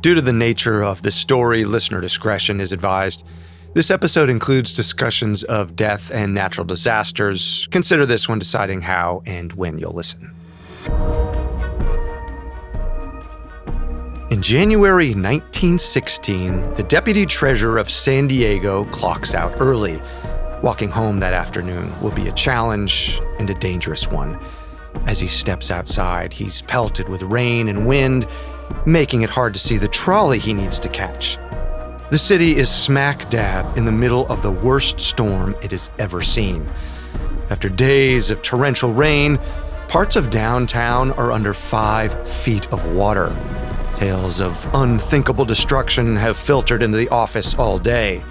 Due to the nature of this story, listener discretion is advised. This episode includes discussions of death and natural disasters. Consider this when deciding how and when you'll listen. In January 1916, the deputy treasurer of San Diego clocks out early. Walking home that afternoon will be a challenge and a dangerous one. As he steps outside, he's pelted with rain and wind, making it hard to see the trolley he needs to catch. The city is smack dab in the middle of the worst storm it has ever seen. After days of torrential rain, parts of downtown are under 5 feet of water. Tales of unthinkable destruction have filtered into the office all day.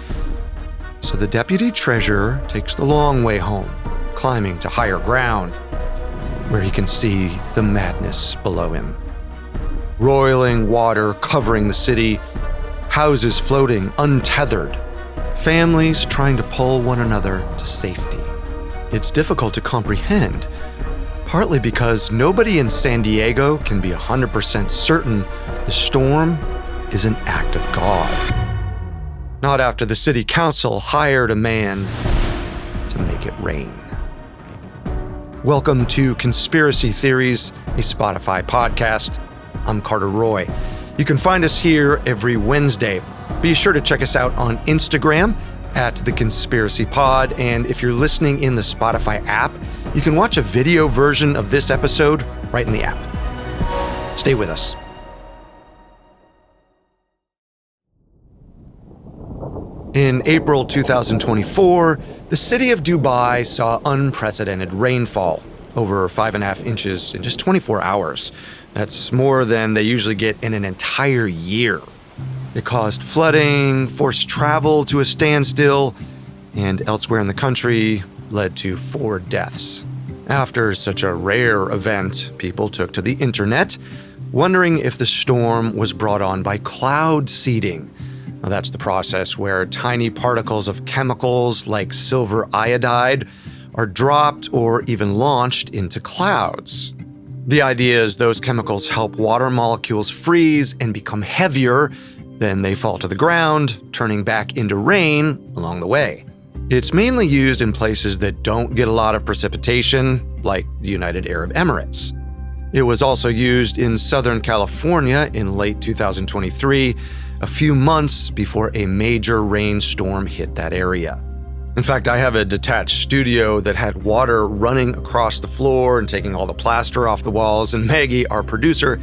So the deputy treasurer takes the long way home, climbing to higher ground, where he can see the madness below him. Roiling water covering the city, houses floating untethered, families trying to pull one another to safety. It's difficult to comprehend, partly because nobody in San Diego can be 100% certain the storm is an act of God. Not after the city council hired a man to make it rain. Welcome to Conspiracy Theories, a Spotify podcast. I'm Carter Roy. You can find us here every Wednesday. Be sure to check us out on Instagram at The Conspiracy Pod, and if you're listening in the Spotify app, you can watch a video version of this episode right in the app. Stay with us. In April 2024, the city of Dubai saw unprecedented rainfall, over 5.5 inches in just 24 hours. That's more than they usually get in an entire year. It caused flooding, forced travel to a standstill, and elsewhere in the country led to 4 deaths. After such a rare event, people took to the internet, wondering if the storm was brought on by cloud seeding. Now, that's the process where tiny particles of chemicals like silver iodide are dropped or even launched into clouds. The idea is those chemicals help water molecules freeze and become heavier, then they fall to the ground, turning back into rain along the way. It's mainly used in places that don't get a lot of precipitation, like the United Arab Emirates. It was also used in Southern California in late 2023, a few months before a major rainstorm hit that area. In fact, I have a detached studio that had water running across the floor and taking all the plaster off the walls, and Maggie, our producer,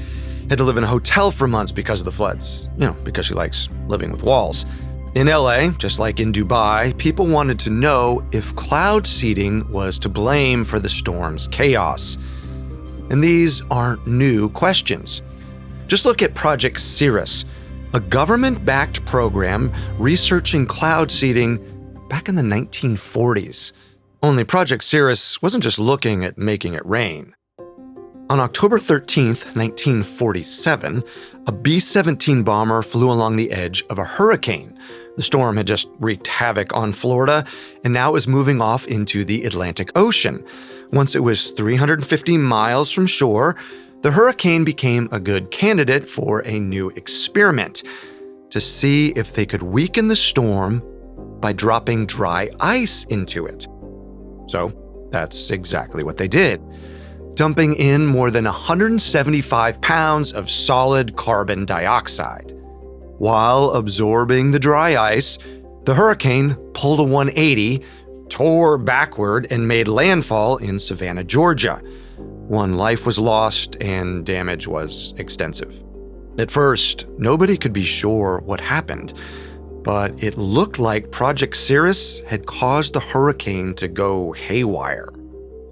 had to live in a hotel for months because of the floods, because she likes living with walls. In LA, just like in Dubai, people wanted to know if cloud seeding was to blame for the storm's chaos. And these aren't new questions. Just look at Project Cirrus, a government-backed program researching cloud seeding back in the 1940s. Only Project Cirrus wasn't just looking at making it rain. On October 13th, 1947, a B-17 bomber flew along the edge of a hurricane. The storm had just wreaked havoc on Florida, and now it was moving off into the Atlantic Ocean. Once it was 350 miles from shore, the hurricane became a good candidate for a new experiment, to see if they could weaken the storm by dropping dry ice into it. So that's exactly what they did, dumping in more than 175 pounds of solid carbon dioxide. While absorbing the dry ice, the hurricane pulled a 180, tore backward, and made landfall in Savannah, Georgia. 1 life was lost and damage was extensive. At first, nobody could be sure what happened, but it looked like Project Cirrus had caused the hurricane to go haywire.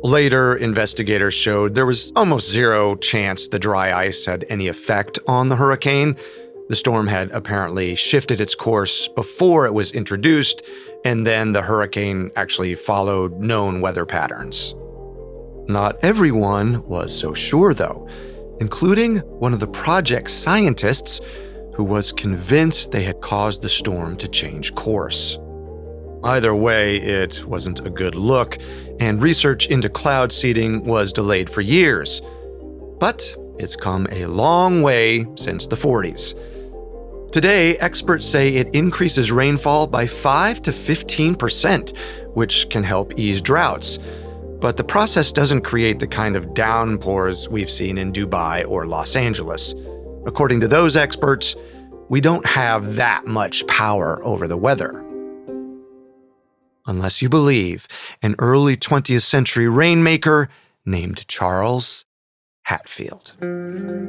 Later, investigators showed there was almost zero chance the dry ice had any effect on the hurricane. The storm had apparently shifted its course before it was introduced, and then the hurricane actually followed known weather patterns. Not everyone was so sure, though, including one of the project's scientists who was convinced they had caused the storm to change course. Either way, it wasn't a good look, and research into cloud seeding was delayed for years. But it's come a long way since the 40s. Today, experts say it increases rainfall by 5 to 15%, which can help ease droughts. But the process doesn't create the kind of downpours we've seen in Dubai or Los Angeles. According to those experts, we don't have that much power over the weather. Unless you believe an early 20th century rainmaker named Charles Hatfield,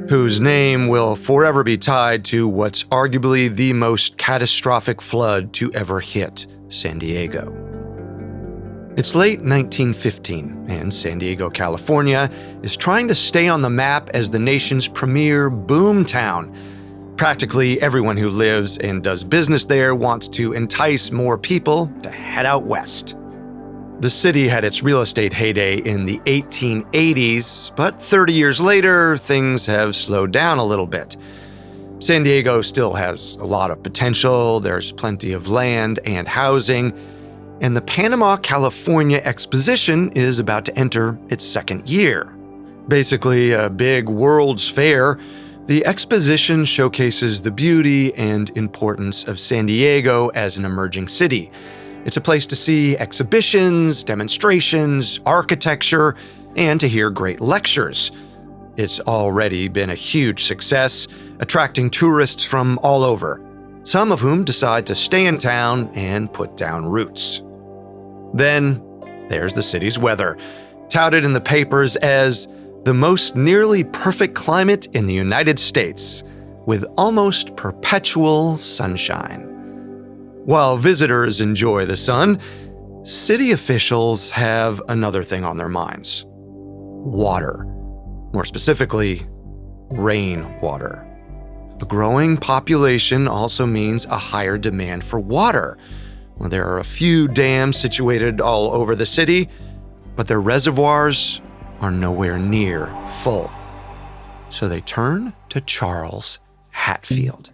whose name will forever be tied to what's arguably the most catastrophic flood to ever hit San Diego. It's late 1915, and San Diego, California, is trying to stay on the map as the nation's premier boom town. Practically everyone who lives and does business there wants to entice more people to head out west. The city had its real estate heyday in the 1880s, but 30 years later, things have slowed down a little bit. San Diego still has a lot of potential, there's plenty of land and housing, and the Panama, California Exposition is about to enter its second year. Basically a big World's Fair, the exposition showcases the beauty and importance of San Diego as an emerging city. It's a place to see exhibitions, demonstrations, architecture, and to hear great lectures. It's already been a huge success, attracting tourists from all over, some of whom decide to stay in town and put down roots. Then there's the city's weather, touted in the papers as the most nearly perfect climate in the United States, with almost perpetual sunshine. While visitors enjoy the sun, city officials have another thing on their minds: water. More specifically, rainwater. A growing population also means a higher demand for water. Well, there are a few dams situated all over the city, but their reservoirs are nowhere near full. So they turn to Charles Hatfield.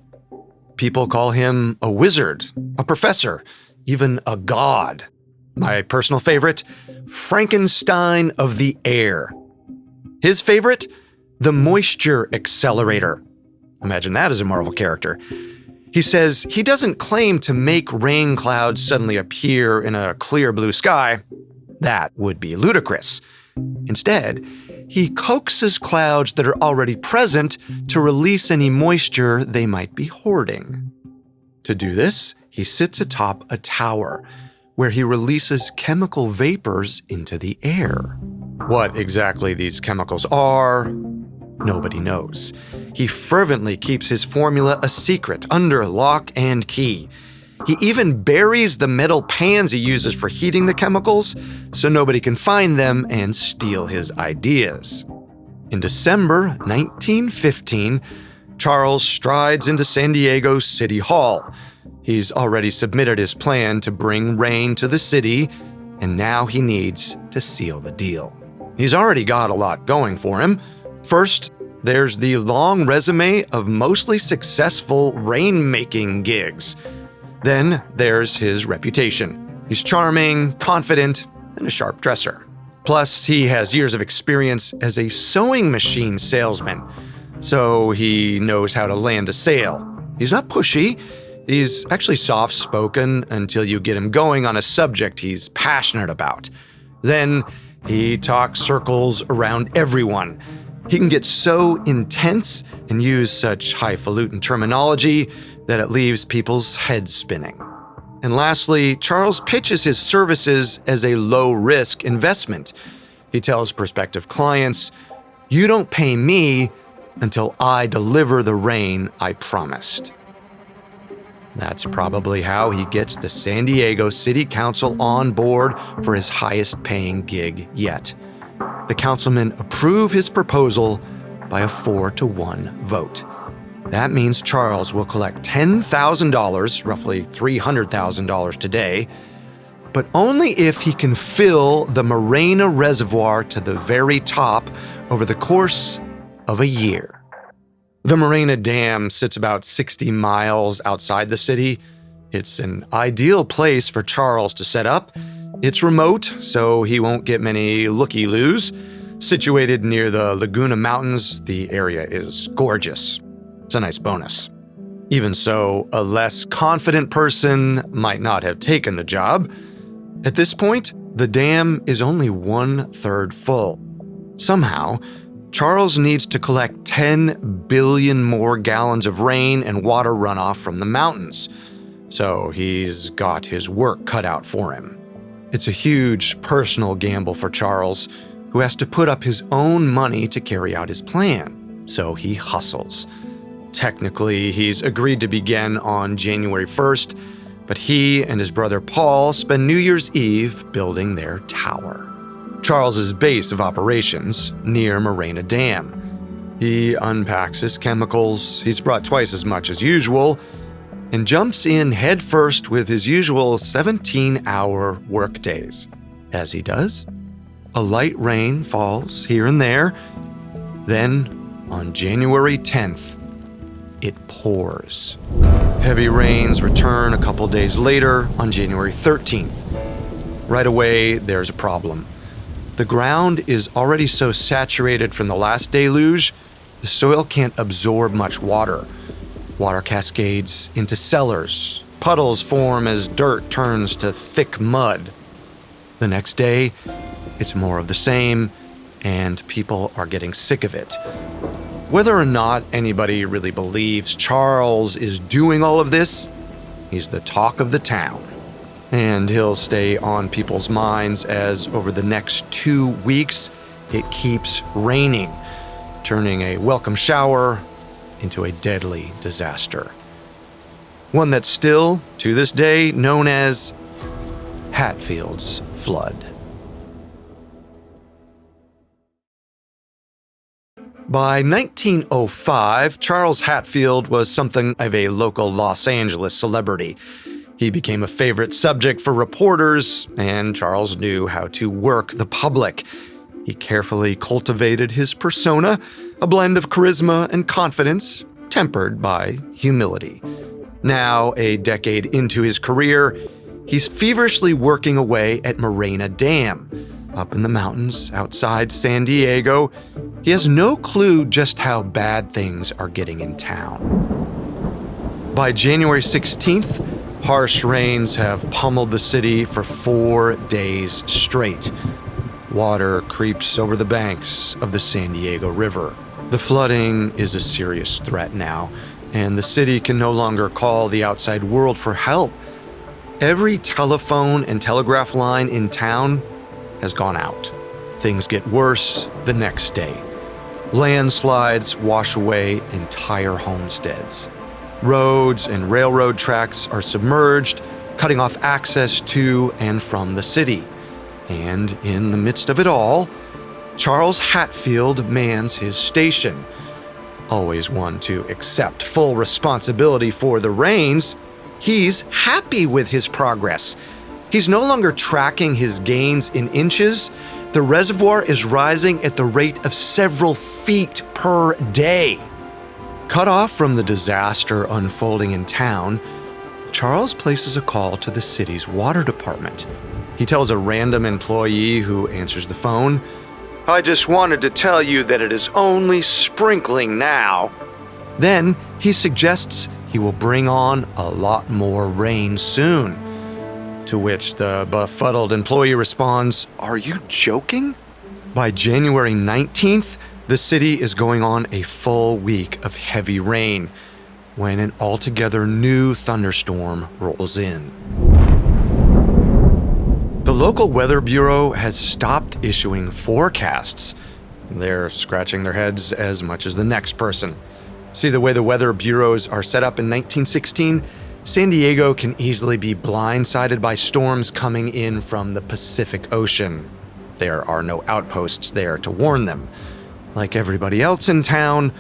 People call him a wizard, a professor, even a god. My personal favorite, Frankenstein of the air. His favorite, the Moisture Accelerator. Imagine that as a Marvel character. He says he doesn't claim to make rain clouds suddenly appear in a clear blue sky. That would be ludicrous. Instead, he coaxes clouds that are already present to release any moisture they might be hoarding. To do this, he sits atop a tower, where he releases chemical vapors into the air. What exactly these chemicals are, nobody knows. He fervently keeps his formula a secret, under lock and key. He even buries the metal pans he uses for heating the chemicals so nobody can find them and steal his ideas. In December 1915, Charles strides into San Diego City Hall. He's already submitted his plan to bring rain to the city, and now he needs to seal the deal. He's already got a lot going for him. First, there's the long resume of mostly successful rain-making gigs. Then there's his reputation. He's charming, confident, and a sharp dresser. Plus, he has years of experience as a sewing machine salesman, so he knows how to land a sale. He's not pushy. He's actually soft-spoken until you get him going on a subject he's passionate about. Then he talks circles around everyone. He can get so intense and use such highfalutin terminology that it leaves people's heads spinning. And lastly, Charles pitches his services as a low-risk investment. He tells prospective clients, "You don't pay me until I deliver the rain I promised." That's probably how he gets the San Diego City Council on board for his highest-paying gig yet. The councilmen approve his proposal by a 4-1 vote. That means Charles will collect $10,000, roughly $300,000 today, but only if he can fill the Morena Reservoir to the very top over the course of a year. The Morena Dam sits about 60 miles outside the city. It's an ideal place for Charles to set up. It's remote, so he won't get many looky-loos. Situated near the Laguna Mountains, the area is gorgeous. It's a nice bonus. Even so, a less confident person might not have taken the job. At this point, the dam is only 1/3 full. Somehow, Charles needs to collect 10 billion more gallons of rain and water runoff from the mountains. So he's got his work cut out for him. It's a huge personal gamble for Charles, who has to put up his own money to carry out his plan. So he hustles. Technically, he's agreed to begin on January 1st, but he and his brother Paul spend New Year's Eve building their tower. Charles's base of operations, near Moraina Dam. He unpacks his chemicals, he's brought twice as much as usual, and jumps in headfirst with his usual 17-hour workdays. As he does, a light rain falls here and there. Then, on January 10th, it pours. Heavy rains return a couple days later on January 13th. Right away, there's a problem. The ground is already so saturated from the last deluge, the soil can't absorb much water. Water cascades into cellars. Puddles form as dirt turns to thick mud. The next day, it's more of the same, and people are getting sick of it. Whether or not anybody really believes Charles is doing all of this, he's the talk of the town. And he'll stay on people's minds as over the next 2 weeks, it keeps raining, turning a welcome shower into a deadly disaster. One that's still, to this day, known as Hatfield's Flood. By 1905, Charles Hatfield was something of a local Los Angeles celebrity. He became a favorite subject for reporters, and Charles knew how to work the public. He carefully cultivated his persona, a blend of charisma and confidence, tempered by humility. Now, a decade into his career, he's feverishly working away at Moraina Dam. Up in the mountains outside San Diego, he has no clue just how bad things are getting in town. By January 16th, harsh rains have pummeled the city for 4 days straight. Water creeps over the banks of the San Diego River. The flooding is a serious threat now, and the city can no longer call the outside world for help. Every telephone and telegraph line in town has gone out. Things get worse the next day. Landslides wash away entire homesteads. Roads and railroad tracks are submerged, cutting off access to and from the city. And in the midst of it all, Charles Hatfield mans his station. Always one to accept full responsibility for the rains, he's happy with his progress. He's no longer tracking his gains in inches. The reservoir is rising at the rate of several feet per day. Cut off from the disaster unfolding in town, Charles places a call to the city's water department. He tells a random employee who answers the phone, "I just wanted to tell you that it is only sprinkling now." Then he suggests he will bring on a lot more rain soon. To which the befuddled employee responds, "Are you joking?" By January 19th, the city is going on a full week of heavy rain when an altogether new thunderstorm rolls in. The local weather bureau has stopped issuing forecasts. They're scratching their heads as much as the next person. See the way the weather bureaus are set up in 1916? San Diego can easily be blindsided by storms coming in from the Pacific Ocean. There are no outposts there to warn them. Like everybody else in town,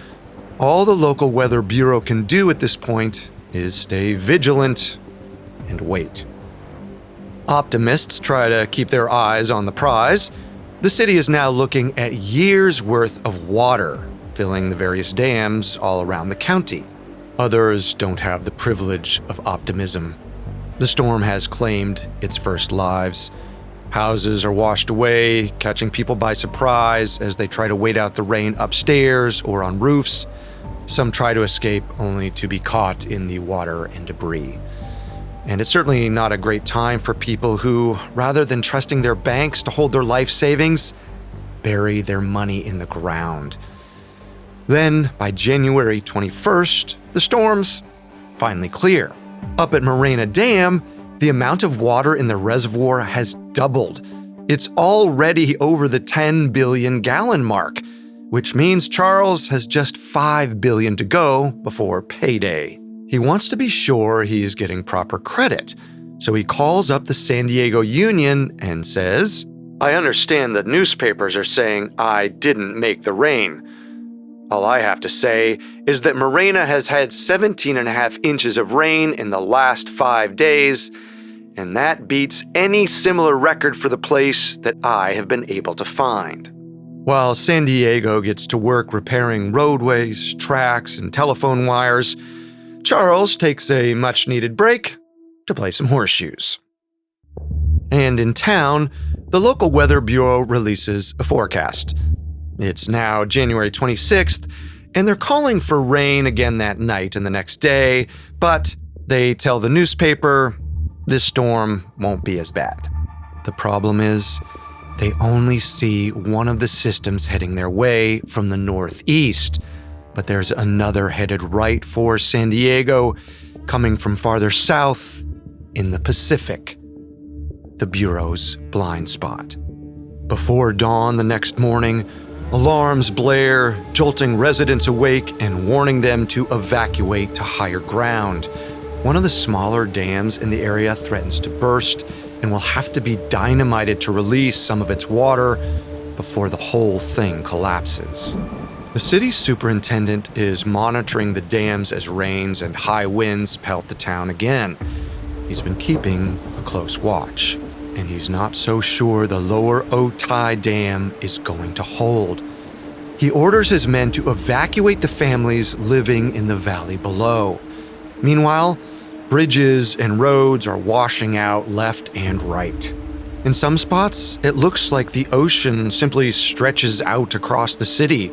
all the local weather bureau can do at this point is stay vigilant and wait. Optimists try to keep their eyes on the prize. The city is now looking at years' worth of water, filling the various dams all around the county. Others don't have the privilege of optimism. The storm has claimed its first lives. Houses are washed away, catching people by surprise as they try to wait out the rain upstairs or on roofs. Some try to escape only to be caught in the water and debris. And it's certainly not a great time for people who, rather than trusting their banks to hold their life savings, bury their money in the ground. Then, by January 21st, the storms finally clear. Up at Moraina Dam, the amount of water in the reservoir has doubled. It's already over the 10 billion gallon mark, which means Charles has just 5 billion to go before payday. He wants to be sure he's getting proper credit, so he calls up the San Diego Union and says, "I understand that newspapers are saying I didn't make the rain. All I have to say is that Moraina has had 17.5 inches of rain in the last 5 days, and that beats any similar record for the place that I have been able to find." While San Diego gets to work repairing roadways, tracks, and telephone wires, Charles takes a much-needed break to play some horseshoes. And in town, the local weather bureau releases a forecast. It's now January 26th, and they're calling for rain again that night and the next day, but they tell the newspaper this storm won't be as bad. The problem is, they only see one of the systems heading their way from the northeast, but there's another headed right for San Diego, coming from farther south in the Pacific. The Bureau's blind spot. Before dawn the next morning, alarms blare, jolting residents awake and warning them to evacuate to higher ground. One of the smaller dams in the area threatens to burst and will have to be dynamited to release some of its water before the whole thing collapses. The city's superintendent is monitoring the dams as rains and high winds pelt the town again. He's been keeping a close watch, and he's not so sure the lower Otay Dam is going to hold. He orders his men to evacuate the families living in the valley below. Meanwhile, bridges and roads are washing out left and right. In some spots, it looks like the ocean simply stretches out across the city.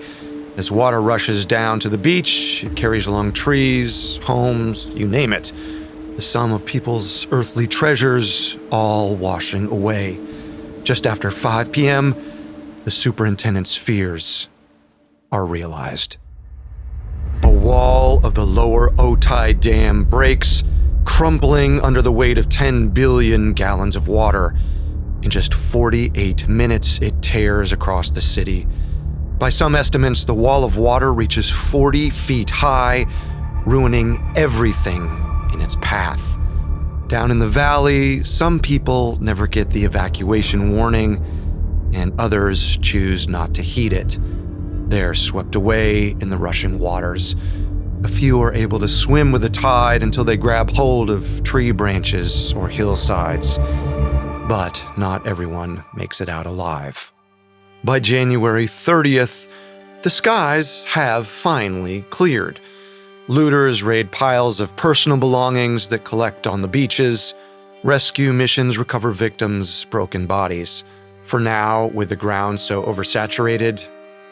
As water rushes down to the beach, it carries along trees, homes, you name it. The sum of people's earthly treasures all washing away. Just after 5 p.m., the superintendent's fears are realized. A wall of the lower Otay Dam breaks, crumbling under the weight of 10 billion gallons of water. In just 48 minutes, it tears across the city. By some estimates, the wall of water reaches 40 feet high, ruining everything in its path. Down in the valley, some people never get the evacuation warning, and others choose not to heed it. They're swept away in the rushing waters. A few are able to swim with the tide until they grab hold of tree branches or hillsides. But not everyone makes it out alive. By January 30th, the skies have finally cleared. Looters raid piles of personal belongings that collect on the beaches. Rescue missions recover victims' broken bodies. For now, with the ground so oversaturated,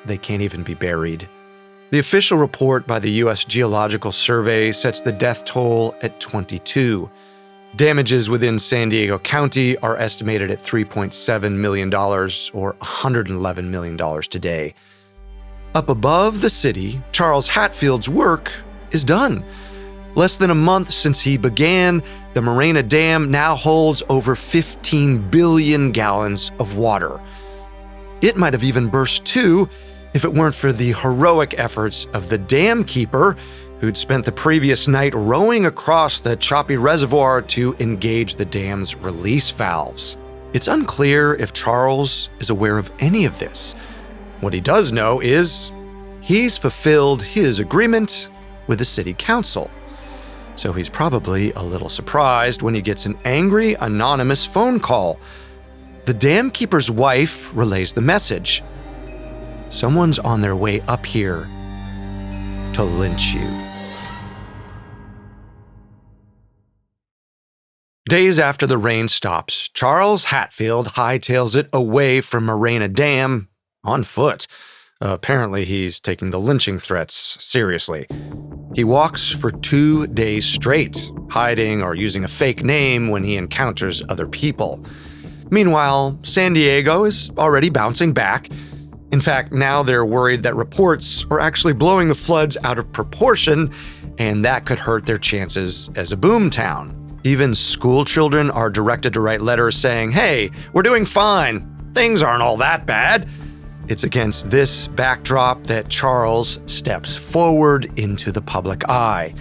they can't even be buried. The official report by the U.S. Geological Survey sets the death toll at 22. Damages within San Diego County are estimated at $3.7 million or $111 million today. Up above the city, Charles Hatfield's work is done. Less than a month since he began, the Moraina Dam now holds over 15 billion gallons of water. It might have even burst too if it weren't for the heroic efforts of the dam keeper, who'd spent the previous night rowing across the choppy reservoir to engage the dam's release valves. It's unclear if Charles is aware of any of this. What he does know is he's fulfilled his agreement with the city council. So he's probably a little surprised when he gets an angry, anonymous phone call. The dam keeper's wife relays the message. Someone's on their way up here to lynch you. Days after the rain stops, Charles Hatfield hightails it away from Moraina Dam on foot. Apparently, he's taking the lynching threats seriously. He walks for 2 days straight, hiding or using a fake name when he encounters other people. Meanwhile, San Diego is already bouncing back. In fact, now they're worried that reports are actually blowing the floods out of proportion, and that could hurt their chances as a boomtown. Even school children are directed to write letters saying, "Hey, we're doing fine. Things aren't all that bad." It's against this backdrop that Charles steps forward into the public eye.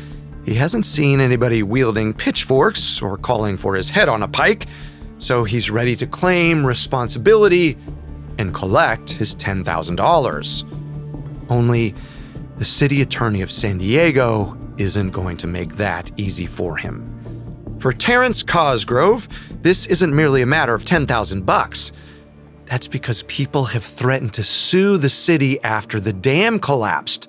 He hasn't seen anybody wielding pitchforks or calling for his head on a pike, so he's ready to claim responsibility and collect his $10,000. Only the city attorney of San Diego isn't going to make that easy for him. For Terrence Cosgrove, this isn't merely a matter of $10,000. That's because people have threatened to sue the city after the dam collapsed.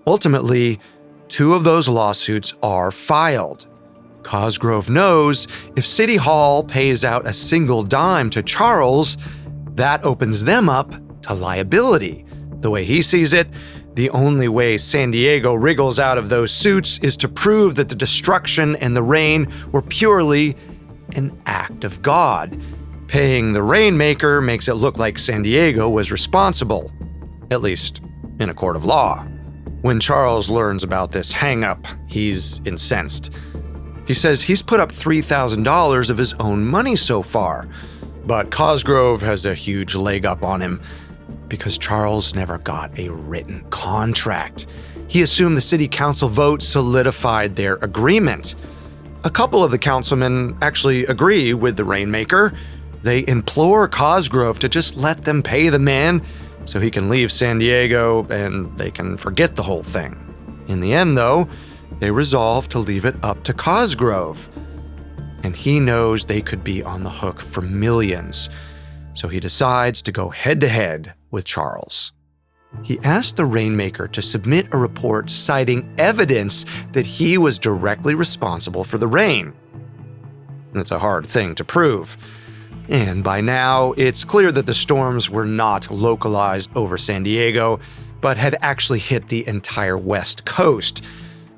Ultimately, 2 of those lawsuits are filed. Cosgrove knows if City Hall pays out a single dime to Charles, that opens them up to liability. The way he sees it, the only way San Diego wriggles out of those suits is to prove that the destruction and the rain were purely an act of God. Paying the Rainmaker makes it look like San Diego was responsible, at least in a court of law. When Charles learns about this hang-up, he's incensed. He says he's put up $3,000 of his own money so far, but Cosgrove has a huge leg up on him because Charles never got a written contract. He assumed the city council vote solidified their agreement. A couple of the councilmen actually agree with the Rainmaker. They implore Cosgrove to just let them pay the man so he can leave San Diego and they can forget the whole thing. In the end, though, they resolve to leave it up to Cosgrove. And he knows they could be on the hook for millions, so he decides to go head-to-head with Charles. He asked the Rainmaker to submit a report citing evidence that he was directly responsible for the rain. It's a hard thing to prove. And by now, it's clear that the storms were not localized over San Diego, but had actually hit the entire West Coast,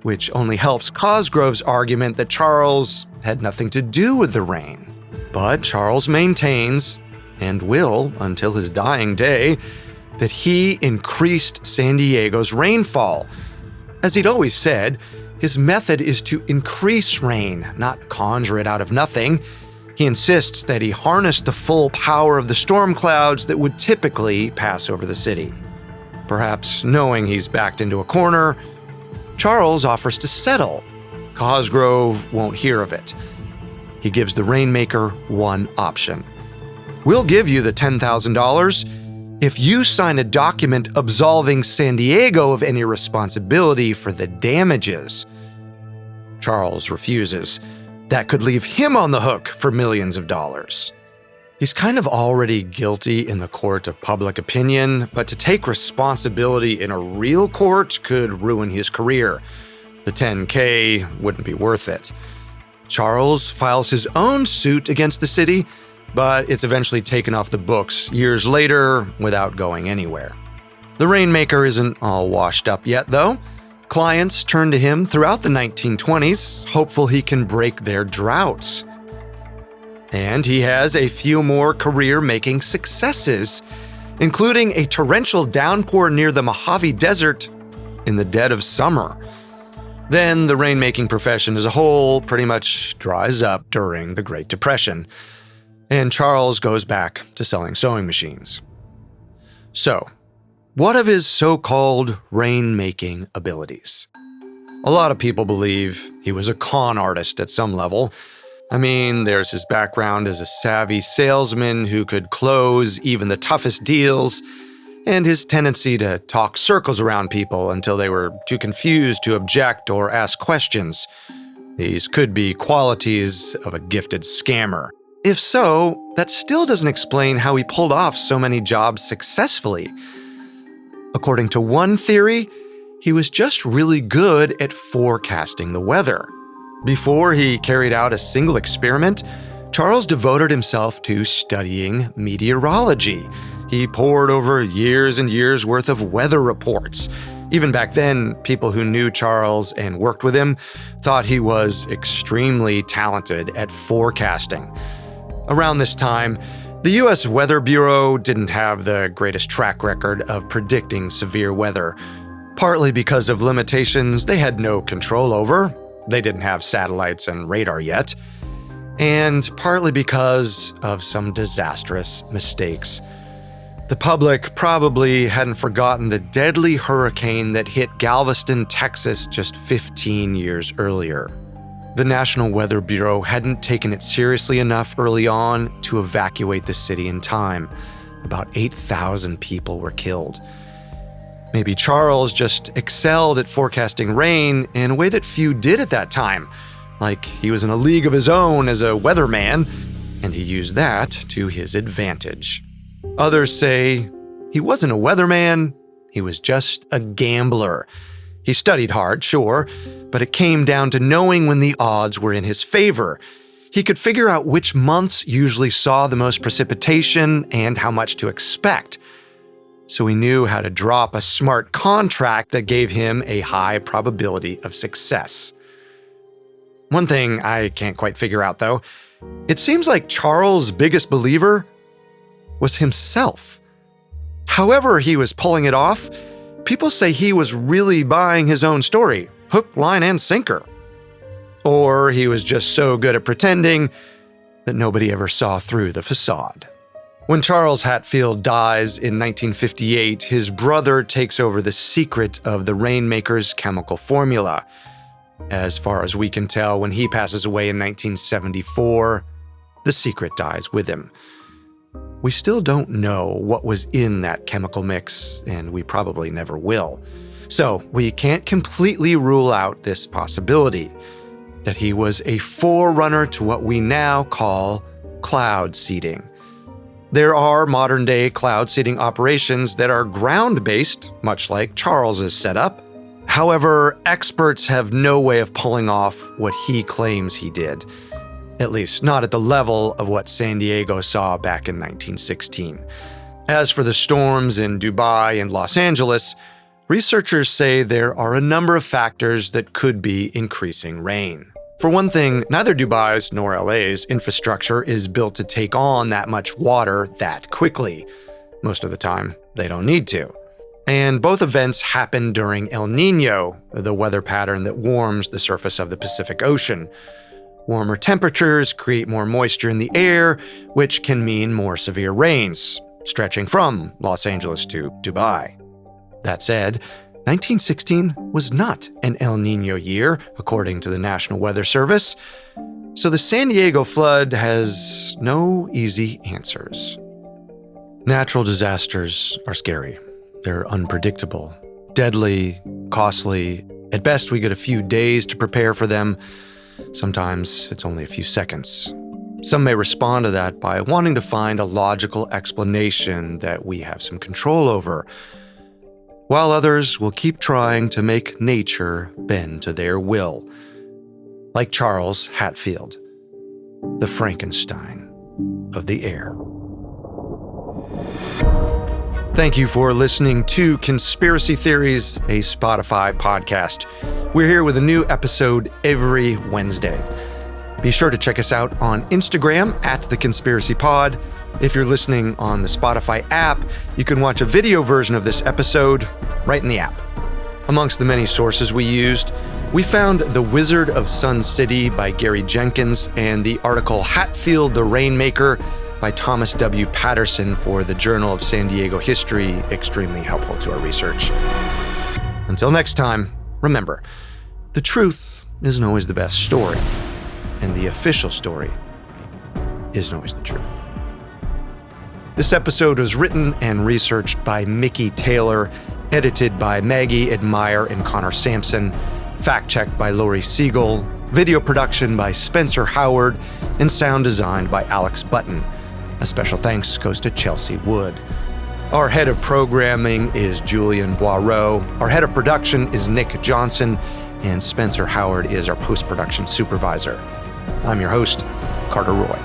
which only helps Cosgrove's argument that Charles had nothing to do with the rain. But Charles maintains, and will until his dying day, that he increased San Diego's rainfall. As he'd always said, his method is to increase rain, not conjure it out of nothing. He insists that he harnessed the full power of the storm clouds that would typically pass over the city. Perhaps knowing he's backed into a corner, Charles offers to settle. Cosgrove won't hear of it. He gives the Rainmaker one option. "We'll give you the $10,000 if you sign a document absolving San Diego of any responsibility for the damages." Charles refuses. That could leave him on the hook for millions of dollars. He's kind of already guilty in the court of public opinion, but to take responsibility in a real court could ruin his career. The $10K wouldn't be worth it. Charles files his own suit against the city, but it's eventually taken off the books years later without going anywhere. The Rainmaker isn't all washed up yet, though. Clients turn to him throughout the 1920s, hopeful he can break their droughts. And he has a few more career-making successes, including a torrential downpour near the Mojave Desert in the dead of summer. Then the rainmaking profession as a whole pretty much dries up during the Great Depression, and Charles goes back to selling sewing machines. So, what of his so-called rain-making abilities? A lot of people believe he was a con artist at some level. I mean, there's his background as a savvy salesman who could close even the toughest deals, and his tendency to talk circles around people until they were too confused to object or ask questions. These could be qualities of a gifted scammer. If so, that still doesn't explain how he pulled off so many jobs successfully. According to one theory, he was just really good at forecasting the weather. Before he carried out a single experiment, Charles devoted himself to studying meteorology. He pored over years and years worth of weather reports. Even back then, people who knew Charles and worked with him thought he was extremely talented at forecasting. Around this time, the U.S. Weather Bureau didn't have the greatest track record of predicting severe weather, partly because of limitations they had no control over. They didn't have satellites and radar yet, and partly because of some disastrous mistakes. The public probably hadn't forgotten the deadly hurricane that hit Galveston, Texas just 15 years earlier. The National Weather Bureau hadn't taken it seriously enough early on to evacuate the city in time. About 8,000 people were killed. Maybe Charles just excelled at forecasting rain in a way that few did at that time, like he was in a league of his own as a weatherman, and he used that to his advantage. Others say he wasn't a weatherman, he was just a gambler. He studied hard, sure, but it came down to knowing when the odds were in his favor. He could figure out which months usually saw the most precipitation and how much to expect. So he knew how to drop a smart contract that gave him a high probability of success. One thing I can't quite figure out, though, it seems like Charles' biggest believer was himself. However he was pulling it off, people say he was really buying his own story, hook, line, and sinker. Or he was just so good at pretending that nobody ever saw through the facade. When Charles Hatfield dies in 1958, his brother takes over the secret of the Rainmaker's chemical formula. As far as we can tell, when he passes away in 1974, the secret dies with him. We still don't know what was in that chemical mix, and we probably never will. So we can't completely rule out this possibility, that he was a forerunner to what we now call cloud seeding. There are modern-day cloud seeding operations that are ground-based, much like Charles's setup. However, experts have no way of pulling off what he claims he did. At least not at the level of what San Diego saw back in 1916. As for the storms in Dubai and Los Angeles, researchers say there are a number of factors that could be increasing rain. For one thing, neither Dubai's nor LA's infrastructure is built to take on that much water that quickly. Most of the time, they don't need to. And both events happen during El Niño, the weather pattern that warms the surface of the Pacific Ocean. Warmer temperatures create more moisture in the air, which can mean more severe rains, stretching from Los Angeles to Dubai. That said, 1916 was not an El Niño year, according to the National Weather Service, so the San Diego flood has no easy answers. Natural disasters are scary. They're unpredictable, deadly, costly. At best, we get a few days to prepare for them. Sometimes it's only a few seconds. Some may respond to that by wanting to find a logical explanation that we have some control over, while others will keep trying to make nature bend to their will. Like Charles Hatfield, the Frankenstein of the air. Thank you for listening to Conspiracy Theories, a Spotify podcast. We're here with a new episode every Wednesday. Be sure to check us out on Instagram @TheConspiracyPod. If you're listening on the Spotify app, you can watch a video version of this episode right in the app. Amongst the many sources we used, we found The Wizard of Sun City by Gary Jenkins and the article Hatfield the Rainmaker by Thomas W. Patterson for the Journal of San Diego History, extremely helpful to our research. Until next time, remember, the truth isn't always the best story, and the official story isn't always the truth. This episode was written and researched by Mickey Taylor, edited by Maggie Admire and Connor Sampson, fact-checked by Lori Siegel, video production by Spencer Howard, and sound designed by Alex Button. A special thanks goes to Chelsea Wood. Our head of programming is Julian Boireau. Our head of production is Nick Johnson, and Spencer Howard is our post-production supervisor. I'm your host, Carter Roy.